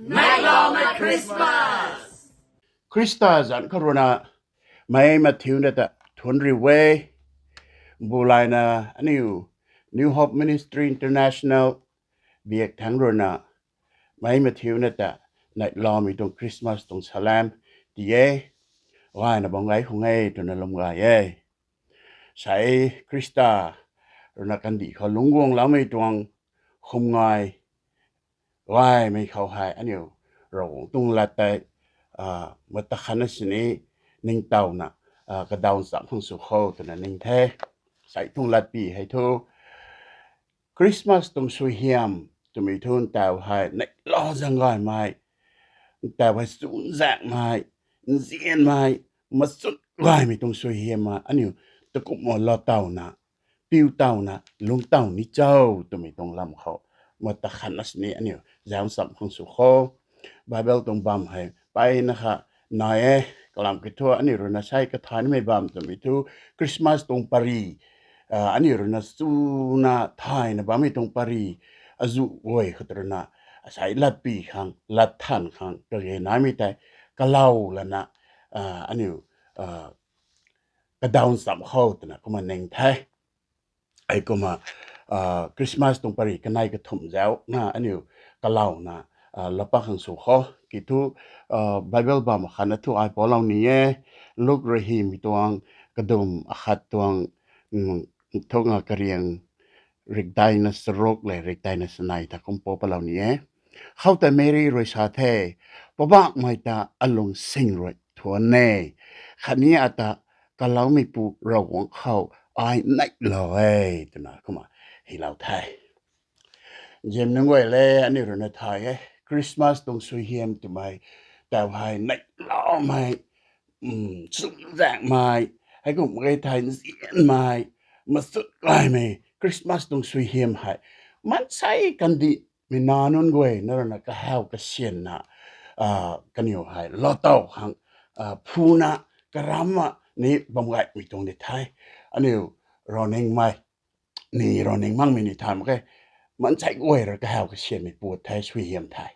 Nightlonger Christmas! Christas an corona may matune ta Thunri way Bulina New Hope Ministry International biak tangrona may matune ta night law mi tong Christmas tong salam ti ye wa na bongai hungai to na lomga ye sai Krista rona kandi kho lungwong la mai tong khum ngai wai mai khau hai aniu ro tung la tai ma ta khana sini ning tau na ka down sam phung su kho to na ning the sai tung lat pi hai thu Christmas tung su hiam to mi thun tau hai nei lo zangai mai tau hai sun zak mai zien mai ma sut wai mi tung su hiam ma aniu to ku mo lo tau na piu tau na lung tau ni chau to mi tung lam kho ma ta khana sini aniu down sam phung su kho Bible tung bam hai pai na kha nai kalam ke tho ani rona sai ka than me bam to mi thu Christmas tung pari ani rona su na thai na bam tung pari azu oi khatrana sai lat pi khang lat than khang to ye na mi tai ka lau la na ani ka down sam khot na kuma neng thai ai kuma Christmas tung pari ka nai ka thum jau na ani ka lau na lapa khang su kho ki thu Bible bam khana thu ai polaw ni ye luk rahim tuang kadum akhat tuang thonga kariang rigdai na srok le rigdai na sanai ta kum po polaw ni ye khau ta Mary roi sa the pobak mai ta alung sing roi thua ne khani ata kalau mi pu rawong khau ai nai lo ai tuna kuma hilau thai jem nangoi le ani rona thai Christmas tung su hiam tu mai tao hai nai lo mai sum zak mai hai cũng cái thai zien mai ma sut lai mai Christmas tung su hiam hai man sai kan di mi na non goi na na ka hau ka sien na kan yo hai lo tau hang phuna karama ni bamgai mi tung de thai ani running mai ni running mang mi ni tham cái man sai goi ra ka hau ka sien mi pu thai su hiam thai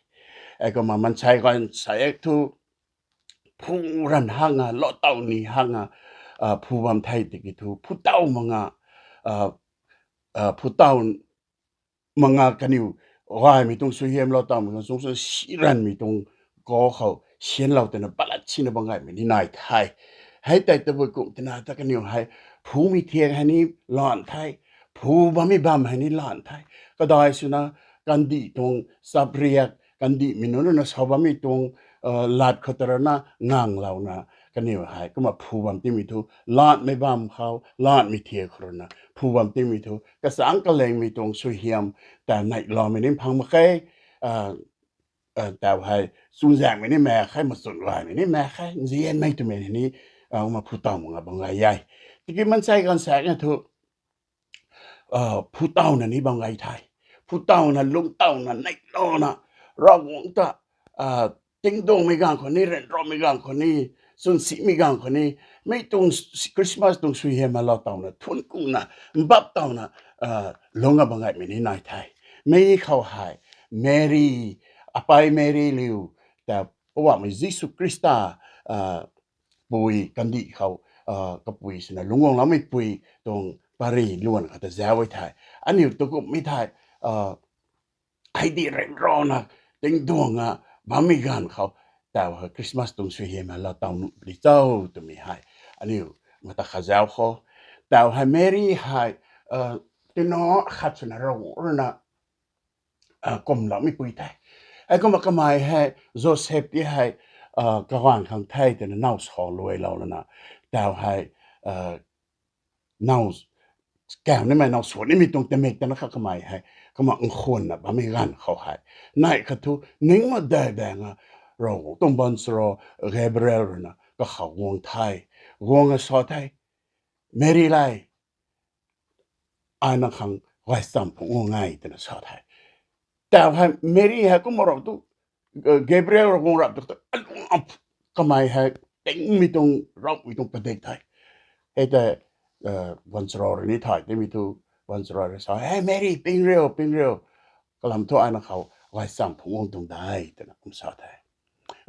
aiก็มามันใช้ก่อนใช้ทุผู้รันหังลอเต้านี่หังผู้บำไทยติกิทุผู้เต้ามังผู้เต้ามังกันอยู่ว่ามีตรงสุเฮียมลอเต้ามังสงสัยสิรันมีตรงก็เขาเชียนเราแต่นะปลัดชินบังไงมีนี่นายไทยให้แต่ตะบุกุตนะตะกันอยู่ให้ผู้มีเทียงให้นี่หลานไทยผู้บ่มีบำให้นี่หลานไทยก็ได้สุนะกันดีตรงสับเรียกกันดีมินุนนะสาวมีตรงลาดขตรนะงางเรานะกันนี่ว่าให้ก็มาผู้บำที่มีทุลาดไม่บำเขาลาดมีเทียครนะผู้บำที่มีทุกสังกะเลงมีตรงสุเฮียมแต่ในรอไม่ได้พังมาแค่แต่ให้สุนแสงไม่ได้แม่แค่มาสุนวายไม่ได้แม่แค่เรียนไม่ตัวเองนี้มาผู้เต่ามึงบางไงใหญ่ที่กี้มันใช้กันแสงนะทุผู้เต่านั่นนี่บางไงไทยผู้เต่านั่นลุงเต่านั่นในรอนะรองงตะติงดงไม่กางคนนี้เรนรอไม่กางคนนี้สุนสิไม่กางคนนี้ไม่ตรงคริสต์มาสตรงสุเฮมาลอเต่านะทุนกูนะบับเต่านะลงกับบังไงไม่นี่นายไทยไม่เข้าหายแมรี่อภัยแมรี่ลิวแต่เพราะว่ามียิสุคริสต์ปุยกันดีเขากับปุยสินะลุงวงแล้วไม่ปุยตรงปารีล้วนเขาแต่แจ้วไว้ไทยอันนี้ตัวก็ไม่ไทยไอ้ดีเรนรอนะติงดวงบามีกันเขาแต่ว่าคริสต์มาสตรงสุเฮมาเราต้องริเจ้าตัวมีให้อันนี้มาตะข้าเจ้าเขาแต่ว่าแมรี่ให้ที่น้องขัดสนาเรานะกลมเราไม่ปุยไทยไอ้ก็มาก็มาให้โจเซฟที่ให้กระว่างข้างไทยแต่น่าสอรวยเราแล้วนะแต่ให้น่าแก้วนี่มันน่าสวนนี่มีตรงเต็มเอกแต่นะครับก็มาให้ก็มาอุ้งคนนะบามีกันเขาให้นายขัดทุนิ่งมาแดงเราต้องบันสโรเกเบรียลนะก็เขาวงไทยวงสอไทยเมรี่ไลอันนั้นขังไว้ซ้ำวงง่ายแต่นะสอไทยแต่ให้เมรี่ให้ก็มาเราตุเกเบรียลวงรับตุก็มาให้ติงมีตรงเรามีตรงประเทศไทยให้แต่วันสโรนี่ไทยได้มีทุวันสโรเลยสอนเฮ้ยเมรี่ปิงเรียวก็ลำทั่วอันนั้นเขา Wai sam phung tung dai ta na kum sa thai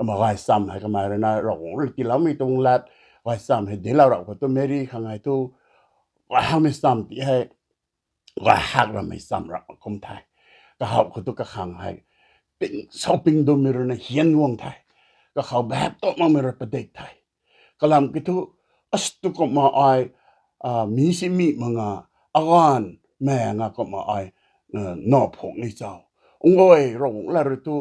ma wai sam hai ka mai na rong ti lau mi tung lat wai sam he de lau ra ko to meri khangai tu wa ha mi sam ti hai wa hak ra mi sam ra kum thai ka hau ko tu ka khang hai ping shopping do mi na hian wong thai ka khau bap to ma mi ra pa dek thai kalam ki tu astu ko ma ai mi si mi manga awan me nga ko ma ai no phok ni chao ngoi rong la ru tu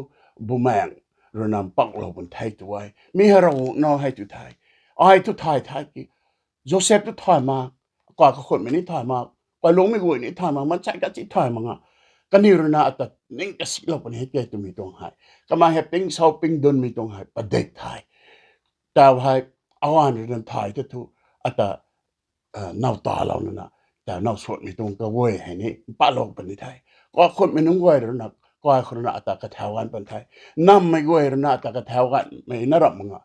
bu mang ru nam pak lo bun thai tu ai mi ha rong no hai tu thai ai tu thai thai ki Joseph tu thai ma kwa ka khot me ni thai ma kwa long mi goi ni thai ma man chai ka chi thai ma nga ka ni ru na at ning ka si lo bun he ke tu mi tong hai ka ma he ping shopping don mi tong hai pa dek thai ta hai awan ru thai tu ata nau ta lo na ta nau sot mi tong ka woi hai ni pa lo pan ni thaiก็คนไม่นุ่งไว้หรือนักก็คนน่ะตากระเทากันเป็นไทยน้ำไม่ไว้หรือนักตากระเทากันไม่น่ารักมั้งอ่ะ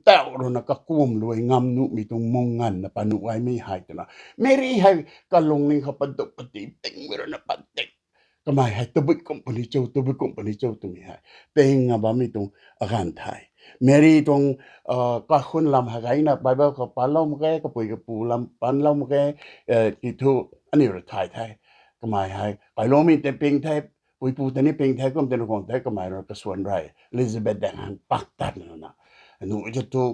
แต่หรือนักก็กุ้มรวยงามนุมีตรงมองงันนะปนุไว้ไม่หายตัวนะไม่รีให้ก็ลงนี่เขาปฏิปฏิติงไม่รู้นะปฏิก็ไม่ให้ตัวบุกคนปนิโจตัวบุกคนปนิโจตัวไม่ให้เป็นอ่ะบ้ามีตรงอาการไทยไม่รีตรงก็คนลำหายนะไปแบบเขาปานเล่ามุกแกก็ปุยกับปูลำปานเล่ามุกแกที่ทุอันนี้เราไทยก็หมายให้ไปลงมีแต่เพลงไทยปุยปูแต่นี่เพลงไทยก็เป็นของไทยก็หมายเราก็ส่วนไรอลิซาเบธแดงหันปักตัดนั่นนะหนูจะถูก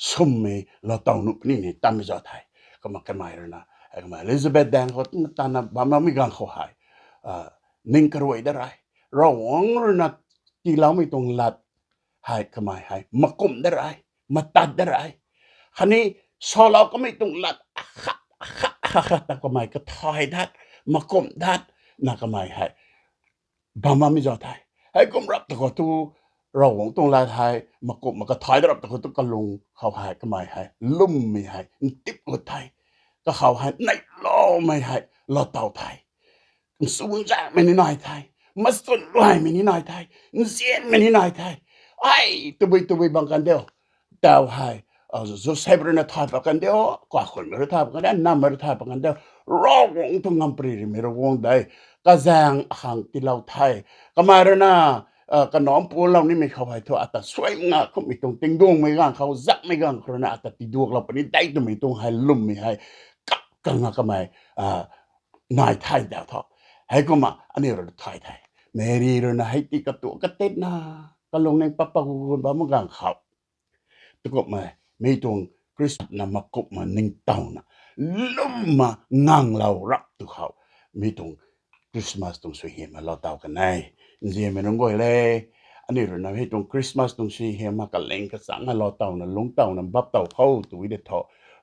สมมีเราต้องนุนี่นี่ตั้มจะไทยก็มากันหมายแล้วนะก็หมายอลิซาเบธแดงเขาตานบามามีการเขาหายนิ่งกระวยได้ไรเราหวังนะที่เราไม่ต้องลัดหายก็หมายหายมากุมได้ไรมาตัดได้ไรคันนี้ซอเราก็ไม่ต้องลัดแต่ก็ไม่ก็ถอยดัดมาก้มดัดน่าก็ไม่ให้บามาไม่จอดไทยให้ก้มรับแต่ก็ตู้เราหวงตรงลายไทยมาก้มมาก็ถอยรับแต่ก็ตู้ก็ลงเขาให้ก็ไม่ให้ลุ่มไม่ให้ติ๊บกดไทยก็เขาให้ในล้อไม่ให้ล้อเต่าไทยสูงจ้าไม่นิดหน่อยไทยมาสุดลอยไม่นิดหน่อยไทยเสียนไม่นิดหน่อยไทยไอ้ตัวไปบังกันเดียวเต่าให้Joseph na thap kan deo kwa khol mer thap kan na mer thap kan deo ro wong tu ngam pri mer wong dai ka jang hang ti lau thai ka mar na ka nom pu lau ni me khau hai tho ata swai nga khum mi tong ting dong me gang khau zak me gang khona ata ti duak lau pani dai tu mi tong hai lum mi hai ka nga ka mai nai thai da tho hai ko ma ani ro thai meri ro na hai ti ka tu ka tet na ka long neng papa ku ba ma gang khau tu ko maiมีตรงคริสต์นำมากบมานิ่งเต่านะลุ่มมานั่งเรารับตัวเขามีตรงคริสต์มาสตรงสวยเหี่ยมาเราเต่ากันไงเจียไม่ต้องกลัวเลยอันนี้เราให้ตรงคริสต์มาสตรงสวยเหี่ยมากระเล่งกระสังเราเต่านะลงเต่านะบับเต่าเข้าตัววิเดทอ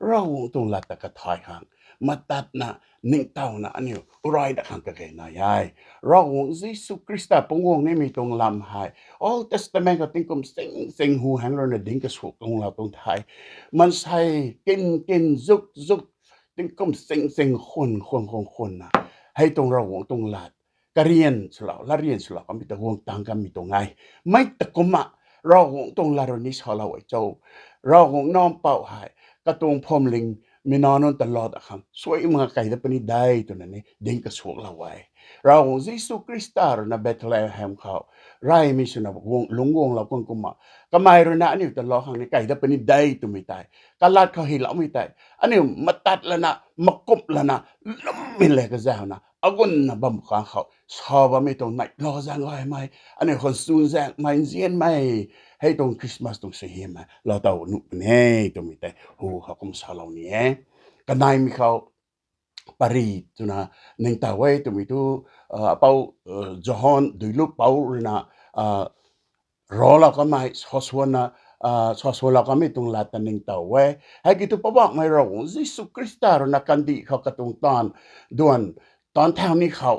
เราตรงลัดตะกะทายหางมาตัดนะนิ่งเต่านะอันนี้รอยดักหางกะเกนายายเรายิสุคริสต์ปงวงนี่มีตรงลำหายOld Testament ก็ติงกุมสิงหูหังเราเนี่ยดิ้งกระสุกตรงเราตรงไทยมันใส่กินซุกติงกุมสิงคนนะให้ตรงเราตรงลัดกะเรียนสลาวละเรียนสลาวก็มีแต่วงตังกันมีตรงไงไม่ตะกุมะเราตรงลาโรนิสเราไว้เจ้าเราน้อมเป่าหายกระตรงพรมลิงมีนอนตลอดครับสวยเมื่อไก่ได้ปนิได้ตัวนั้นนี่ดิ้งกระสุกเราไว้เรายิสุคริสต์นะเบธเลเฮมเขาไรมีสนาวงลงวงเราคนกุมะก็ไม่รู้นะนี่ตลอดครั้งนี้ไก่ได้ปนิได้ตัวไม่ตายกลาดเขาเห็นเราไม่ตายอันนี้มาตัดแล้วนะมากบแล้วนะล้มไม่เลยก็จะนะอากุนนะบัมข้างเขาชอบไม่ตรงไหนรอจังไว้ไหมอันนี้คนสูงแสงไม่เสียนไม่ให้ตรงคริสต์มาสตรงเสียมาเราเต่าหนุบเนี่ยตรงไม่ตายโอ้เขาคุมสาเราเนี่ยกันนายมีเขาปารีสนะหนึ่งตาไว้ตรงมีตัวเป้าจอห์นดูลูกเป้านะรอเราก็ไม่ชอส่วนนะชอส่วนเราก็ไม่ตรงลาตันหนึ่งตาไว้ให้กิตุปบอกไม่รู้ยิสุคริสต์นะกันดีเขากระตุ้งตอนด่วนตอนแถวนี้เขา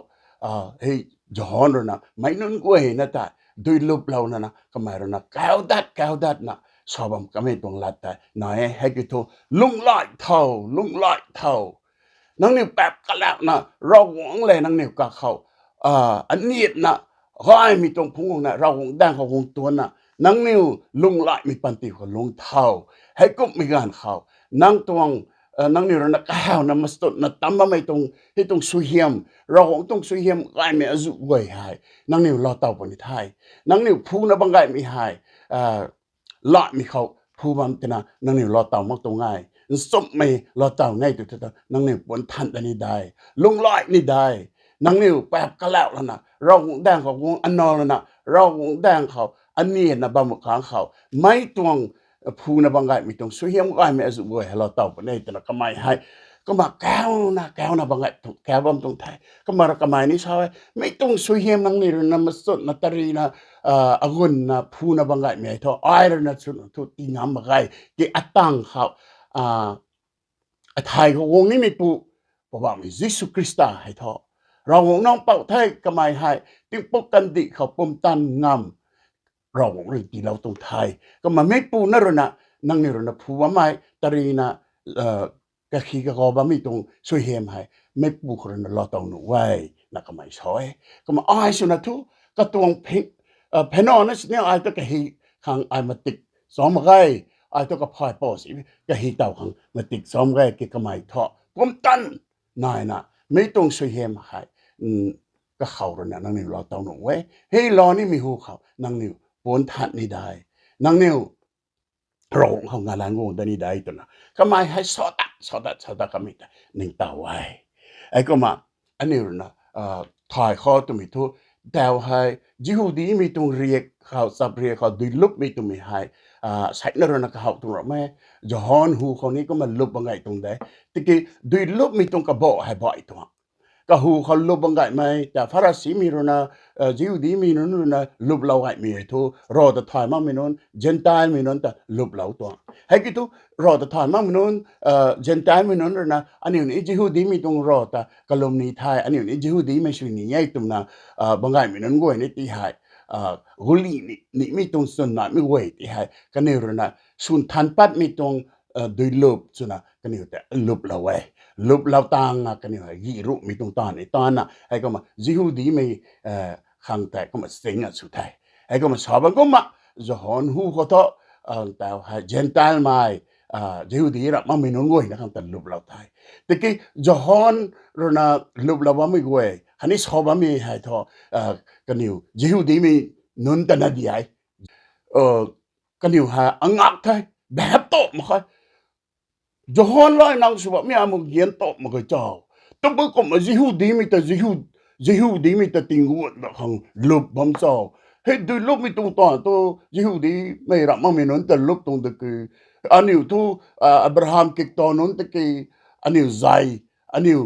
เฮ้ยจอห์นนะไม่นุ่นกวยนะแต่ดูลูกเรานะก็ไม่รู้นะแก้วดัดนะชอบมันก็ไม่ตรงลาแต่นายให้กิตุลุงไล่เท่านังนิวแป๊บก็แล้วนะเราหวังเลยนังนิวกับเขาอันนี้นะเขาไอ้มีตรงพุงนะเราหวังด้านเขาหวังตัวนะนังนิวลุงไล่มีปันติของลุงเท่าให้กุ๊บมีงานเขานังตวง นังนี่เรานักข่าวนะมาสดนะตั้มมาไม่ตรงให้ตรงสุเฮียมเราคงต้องสุเฮียมไอ้เมียจุกวยหายนังนี่เราเต่าปนิไทยนังนี่พูนะบังไงไม่หายละมีเขาพูมันจะนะนังนี่เราเต่ามักตรงง่ายสมไม่เราเต่าง่ายตัวตัวนังนี่ปนทันอันนี้ได้ลุงลอยนี่ได้นังนี่แปบก็แล้วนะเราแดงเขาวงอันนอแล้วนะเราแดงเขาอันนี้นะบางครั้งเขาไม่ตรงพูนะบางไงไม่ตรงสุเฮียมก็ไอ้เมียจุกวยเราเต่าปนี่แต่ละก็ไม่ให้ก็มาแก้วนะบางไงแก้วบางตรงไทยก็มากระไมนี่ชาวไม่ต้องสุเฮียมนังนี่นะมาสดนะตารีนะagun na phu na bangai me tho ai na chu thu ti ngam bagai ki atang khau a thai ko wong ni mi pu pa ba mi jisu krista hai tho ra wong nong pau thai kamai hai ting pok kan di khau pom tan ngam ra wong ri ti lau tong thai ka ma me pu na ro na nang ni ro na phu wa mai tari na ka khi ka go ba mi tong so hem hai me pu ko na lo tong nu wai na kamai choi ka ma ai su na thu ka tuang phikเพนอนะเนี่ยไอ้ตัวก็ฮีขังไอ้มาติดซ้อมไงไอ้ตัวก็พายปอสิก็ฮีเต่าขังมาติดซ้อมไงกิกไม่ทอผมตันนายนะไม่ต้องช่วยเฮมหายก็เขาแล้วนะนังนิวเราเต่าหนุ่มเว้ยเฮ้ยรอนี่มีหูเขานังนิวปนทัดนี่ได้นังนิวร้องเขางานงงแต่นี่ได้ตัวนะก็ไม่ให้สอดก็ไม่ได้หนึ่งเต่าไว้ไอ้ก็มาอันนี้นะถ่ายข้อตัวมีทุกแต่ว่าจิฮูดีมีตรงเรียกเขาสับเรียกเขาดุลุบมีตรงมีให้ใช้นรนักเขาตรงหรอไม่จอฮอนหูคนนี้ก็มาลุบบางไงตรงได้แต่กี้ดุลุบมีตรงกระบอกให้บ่อยตัวก็หูเขาลุบบางไงไหมแต่ฟาราสีมีรนะจิฮูดีมีนนนะลุบเราไงมีทุรอแต่ถอยมามีนนเจนตายมีนนแต่ลุบเราตัวให้กิตุรอแต่ถอยมามีนนเจนตายมีนนนะอันนี้นี่จิฮูดีมีตรงรอแต่กลมนี้ไทยอันนี้นี่จิฮูดีไม่ช่วยนี่ยัยตุ่มนะบางไงมีนนก็นี่ตีหายกุลีนี่มีตรงส่วนนั้นไม่เว้ยตีหายกันนี่รนะส่วนทันปัดมีตรงโดยลุบส่วนนะกันนี่แต่ลุบเราเว้ยลุบเราต่างกันนี่ยีรุมีตรงตอนนี้ตอนน่ะไอ้ก็มาจิฮูดีไม่ขังแต่ก็มาเสียงสุดท้ายไอ้ก็มาชอบก็มาจะหอนหูเขาท้อแต่เจนตัลไม่จิฮูดีระมันไม่นุ่งเว้ยนะครับแต่ลุบเราไทยแต่กี้จะหอนรนะลุบเราว่าไม่เว้ยฮันนี่ชอบมีให้ท้อกันนี่จิฮูดีมีนุ่นแต่นาดีไอกันนี่ฮะอังอักไทยแบบโตมาค่อยจะฮอนไล่นางสุบมีอามุกเย็นโตมาก็เจ้าต้องไปก็มาจิฮูดีมีแต่จิฮูดีมีแต่ติงวัวแบบของลุบบอมเจ้าเฮ้ยดูลุบมีตรงต่อตัวจิฮูดีไม่รับมันมีนั่นแต่ลุบตรงตะกี้อันนี้ทูอับราฮัมกิกตอนนั้นตะกี้อันนี้ใจอันนี้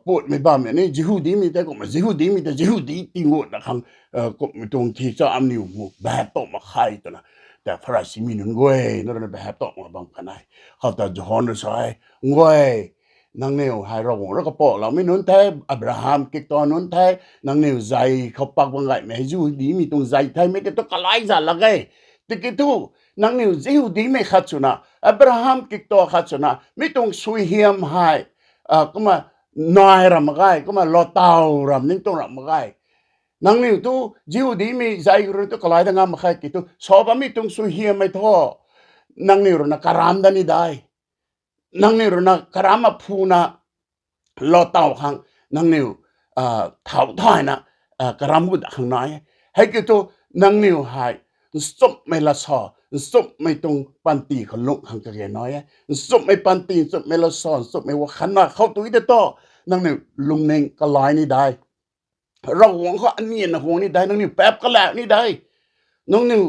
ปวดไม่บ้ามันนี่จิฮูดีมีแต่ก็มาจิฮูดีมีแต่จิฮูดีติงวัวแบบของก็มีตรงที่เจ้าอันนี้มุกแบบโตมาใครตัวนะแต่พระราชินีนั่นเว้ยนั่นแบบโตมาบางกันไหนเขาแต่จะฮอนจะใช้เว้ยนางเนียวให้เราแล้วก็บอกเราไม่นุ่นแท้อับราฮัมกิกตอนนุ่นแท้นางเนียวใจเขาปักบางไงไม่จิฮูดีมีตรงใจไทยไม่ได้ต้องกลายจะละไงแต่กิทูนางเนียวจิฮูดีไม่ขัดชนะอับราฮัมกิกตอขัดชนะไม่ต้องสุยเฮียมให้ก็มานายรำไงก็มาลอตาวรำนิ่งต้องรำไงนางนี่ตัวจิวดีมีใจรู้ตัวกลายดังงามใครกิตัวชอบมีตรงสุเฮียไม่ท้อนางนี่รู้นะการามดันนี่ได้นางนี่รู้นะการามพูนะลอตาวขังนางนี่เท่าท้ายนะการามบุดขังไหนให้กิตัวนางนี่หายสมไม่ละชอสมไม่ตรงปันตีเขาลุกขังกระเกยน้อยสมไม่ปันตีสมไม่ละชอสมไม่ว่าขันนะเขาตัวอีเดโตนางนี่ลุงเน่งกลายนี่ได้เราหวงเขาอันนี้นะหวงนี่ได้น้องนิวแป๊บก็แล้วนี่ได้น้องนิว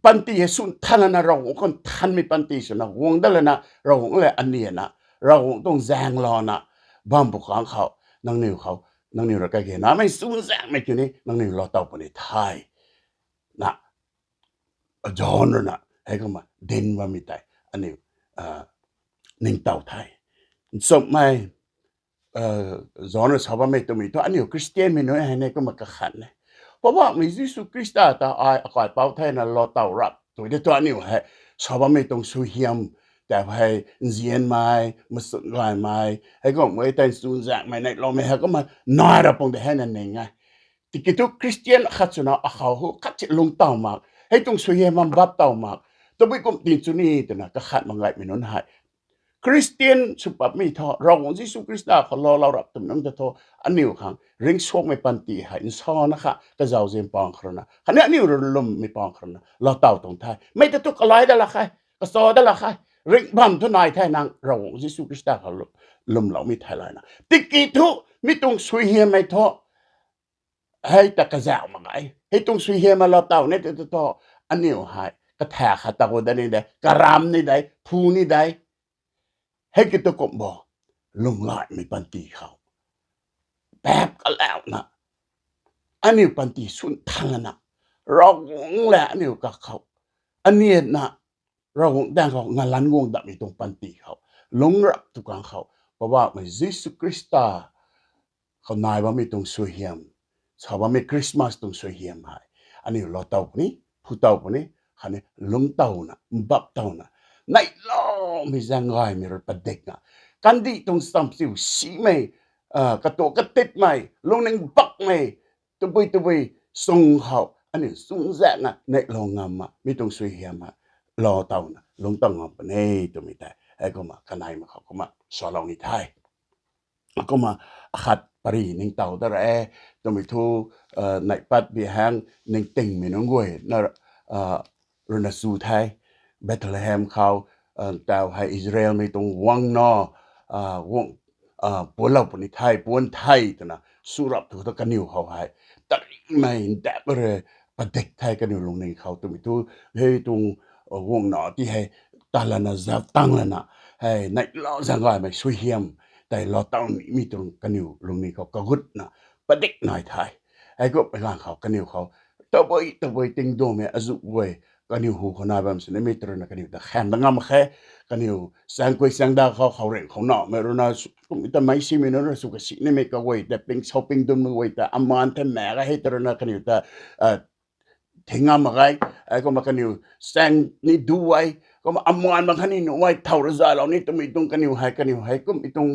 ปันตีสุนทันนะเราหวงคนทันไม่ปันตีสุนนะหวงได้เลยนะเราหวงเลยอันนี้นะเราหวงต้องแซงรอนะบ้านปกครองเขาน้องนิวเราใกล้เคียงนะไม่สูญแซงไม่กี่นี้น้องนิวเราเต่าปนิไทยนะจอนนะให้เขามาเดินว่ามีแต่อันนี้หนึ่งเต่าไทยสมัยจอนชาวบ้านไม่ต้องมีตัวอันนี้คริสเตียนไม่น้อยให้เนี่ยก็มาขันเนี่ยเพราะว่ามียิสุคริสต์แต่อากาศเป่าไทยนั้นเราเต่ารับตัวเดียวตัวนี้ให้ชาวบ้านไม่ต้องสุเฮียมแต่ให้เจียนไม่มาสุดลายไม่ให้ก็ไม่แต่สูญจากไม่ในเราไม่ให้ก็มาน้อยรับปงแต่ให้นั่นเองไงที่คิดว่าคริสเตียนขัดชนะเขาขัดจิตลงเต่ามากให้ต้องสุเฮียมมันบับเต่ามากตัวไม่ก็ตีนสุนีแต่นะก็ขัดมังไงไม่น้อยให้ คริสเตียนสุปมีทอเราองค์ยิสุคริสต์เขารอเรารับตำนำตะทออันนี้ขังเร่งช่วงไม่ปันตีให้อินซอนะคะก็จะเอาเสียงปองครนะขณะนี้เราลมไม่ปองครนะเราเต่าตรงไทยไม่จะทุกอะไรได้ละใครก็ซอได้ละใครเร่งบัมทุนายไทยนางเราองค์ยิสุคริสต์เขาลมเราไม่ไทยเลยนะติกีทุไม่ต้องสุยเฮียไม่ทอให้ตะกะแจวมาไงให้ต้องสุยเฮียมาเราเต่าเนี่ยจะทออันนี้หายก็แทกขัดตะโกนได้ได้กระรำนี่ได้พูนี่ได้ให้กิตกบบอกลงลายไม่ปันตีเขาแบบก็แล้วนะอันนี้ปันตีสุนทางนะเรางแหละนี่กับเขาอันนี้นะเราแต่งเขางานล้านงงดับมีตรงปันตีเขาลงรับทุกครั้งเขาเพราะว่ามันยิสุคริสต์เขานายว่ามีตรงสวยเฮียมชาวว่ามีคริสต์มาสตรงสวยเฮียมให้อันนี้เราเต่านี้ผู้เต่านี้คันนี้ลงเต่านะบับเต่านะในล้อมีจังไงมีรถประเด็กนะกันดีตรงสัมสิวสีไม่กระโตกระติดไม่ลงหนึ่งบักไม่ตัวไปส่งเขาอันนี้ส่งแจนะในโรงงานมามีตรงสวยเฮียมรอเต่านะลงเต่างามปนี่ตัวมีแต่ไอ้ก็มาขนายมาเขาก็มาสอนเราในไทยก็มาขัดปรีนิงเต่าตะแรตัวมีทูในปัดบีแหงนิงติ่งมีน้องกวยนะรณสูไทยเบธเลเฮมเขาแต่ให้อิสราเอลมีตรงวังนอวงปวนเราปนิไทยปวนไทยตัวนะสุรับตัวกันนิวเขาให้ตัดไม่แต่เบรประเด็กไทยกันนิวลงในเขาตัวมีทูเฮ้ยตรงวงนอที่ให้ตาลนะจับตั้งแล้วนะให้ในเราสังกัดไม่ช่วยเฮียมแต่เราต้องมีตรงกันนิวลงในเขาก็กุดนะประเด็กหน่อยไทยไอ้ก็ไปล่างเขากันนิวเขาตัวไปติงโดมอจุเวกันนิวหูคนนาบมสนไม่ตรนะกันนิวแต่แขมดังงามแค่กันนิวแสงกุยแสงดาเขาเร่งเขาหนาไม่รู้นะแต่ไม่ใช่ไม่รู้สุขสินี่ไม่ก็เว้ยแต่เป็นชาวปิงดุมเว้ยแต่อามานแต่แม่ก็ให้ตรนะกันนิวแต่ถึงงามอะไรไอ้ก็มากันนิวแสงนี่ดูไว้ก็มาอามานมากันนิวไว้เท่าไรซะเรานี่ต้องมีตรงกันนิวให้ก็มีตรง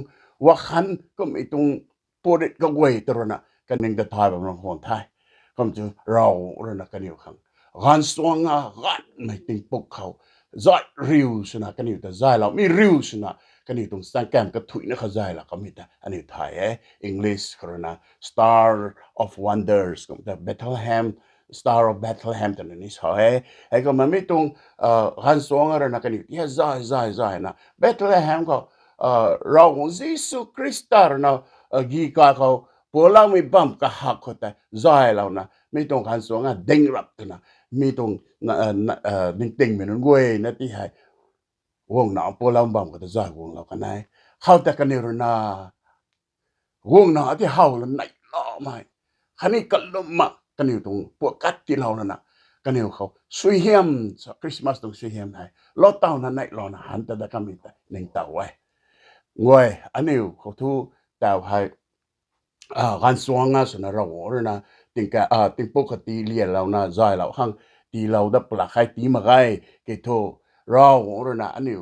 วักขันก็มีตรงปวดก็เว้ยตรนะกันนึงแต่ทายแบบคนไทยก็จะเราเรื่องกันนิวขังกันสวงกันไม่ติงปกเขาใจริวสนะกันนิวแต่ใจเราไม่ริวสนะกันนิวตรงสังแกมก็ถุยนะเขาใจเราก็มีแต่อันนี้ไทยอังกฤษก็นะ Star of Wonders ก็แต่ Bethlehem Star of Bethlehem แต่นี่ใช่ไอ้ก็มันไม่ตรงกันสวงอะไรนะกันนิวที่ใจนะ Bethlehem ก็เราของยิสุคริสต์นะกีกาเขาพวกเราไม่บัมก็หักเขาแต่ใจเรานะไม่ตรงกันสวงเด้งรับตัวนะมีตรงติ่งเหมือนกวยนะที่ให้วงหนาพวกเราบัมก็จะใจวงเรากันไหนเขาแต่กันนี่รนาวงหนาที่เขาแล้วไหนล้อไม่คันนี้กันลมมากันนี่ตรงพวกกัดที่เราแล้วนะกันนี่เขาสวยเฮียมคริสต์มาสตรงสวยเฮียมให้ล้อเต่านั้นไหนล้อนะหันแต่ก็มีแต่หนึ่งเต่าไว้งวยอันนี้เขาทูเต่าให้กันสวงสนะเราเลยนะติงกะติงปกติเรียนเรานะใจเราหังตีเราได้ปลักให้ตีมาไงเกโตเราเลยนะอันนี้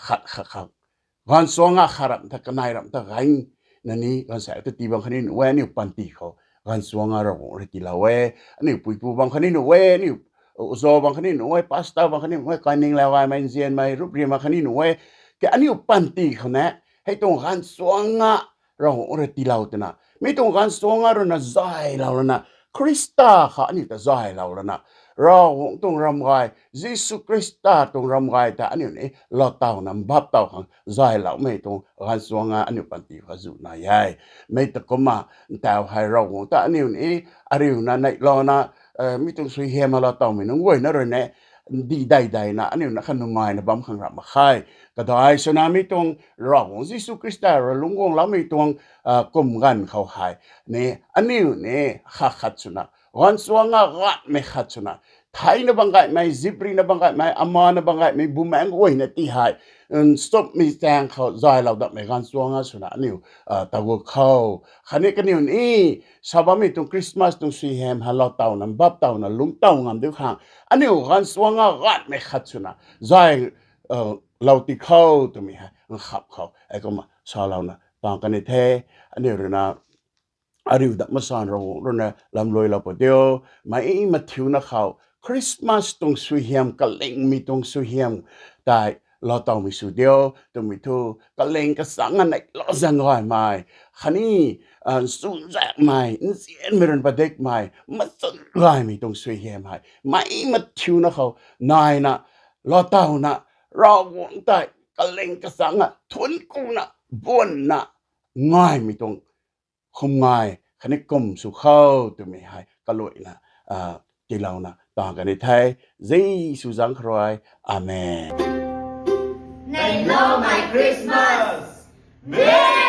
ขัดกันสวงขารถ้ากันไหนรำถ้าไงนั่นนี่กันใส่ตัวตีบางคนนี่เว้นี่ปันตีเขากันสวงเราเลยตีเราเว้อันนี้ปุยบางคนนี่เว้นี่โซบางคนนี่เว้พาสต้าบางคนนี่เว้การนิ่งแล้วไงไม่เซียนไม่รูปเรียนบางคนนี่เว้แกอันนี้ปันตีเขาเนี่ยให้ตรงกันสวงเราเลยตีเราตัวน่ะไม่ตรงกันสวงเรานะใจเราแล้วนะคริสต์ค่ะนี่แต่ใจเราแล้วนะเราตรงรำไห้ยิสุคริสต์ตรงรำไห้แต่อันนี้นี่เราเต่านั้นบับเต่าขังใจเราไม่ตรงกันสวงอันนี้ปันตีเขาสุดนายไม่ตะก็มาแต่ให้เราแต่อันนี้นี่อะไรอยู่นะในเรานะไม่ต้องสวยเฮียมาเราเต่าไม่น้องเว้ยนะเลยเนี่ยดีได้นะอันนี้นะขนมไม้นะบัมขังรับมาขายก็ได้ฉะนั้นไม่ต้องเรายิสุคริสต์เราลุงงเราไม่ต้องกลมกันเขาหายนี่อันนี้นี่ขัดสุนะวันสวงกัดไม่ขัดสุนะไทยนะบังไกไม่ซิบรีนะบังไกไม่อามานะบังไกไม่บูมแมงโอ้ยนะที่หายสต็อปมีแสงเขาใจเราดับไม่กันสวงสุนะอันนี้ตะวเขาขันนี้กันนี่ชาวบ้านไม่ต้องคริสต์มาสต้องสีแฮมฮัลโลเต่านั้นบับเต่านั้นลุงเต่างามเดียวข้างอันนี้กันสวงกัดไม่ขัดสุนะใจเราติเข้าตรงนี้ฮะขับเขาไอ้ก็มาชาวเรานะต่างกันในเทอันนี้เรื่องนะอาริวดับมาสานเราเรื่องนะลำลอยเราปะเดียวมามาทิวนะเขาคริสต์มาสตรงสุเฮียมกะเล็งมีตรงสุเฮียมแต่ lo tao mi su dio tu mi thu ka leng ka sang an lo sang hoi mai khani su za mai sien mi ran padek mai ma sun gai mi tong sui he mai ma thiu na khau nai na lo tao na ro wong tai ka leng ka sang thun ku na bon na ngai mi tong khom ngai khani kom su khau tu mi hai ka loi na ti lau na ta ka ni thai zai su jang khroi amen ในโลกใหม่คริสต์มาส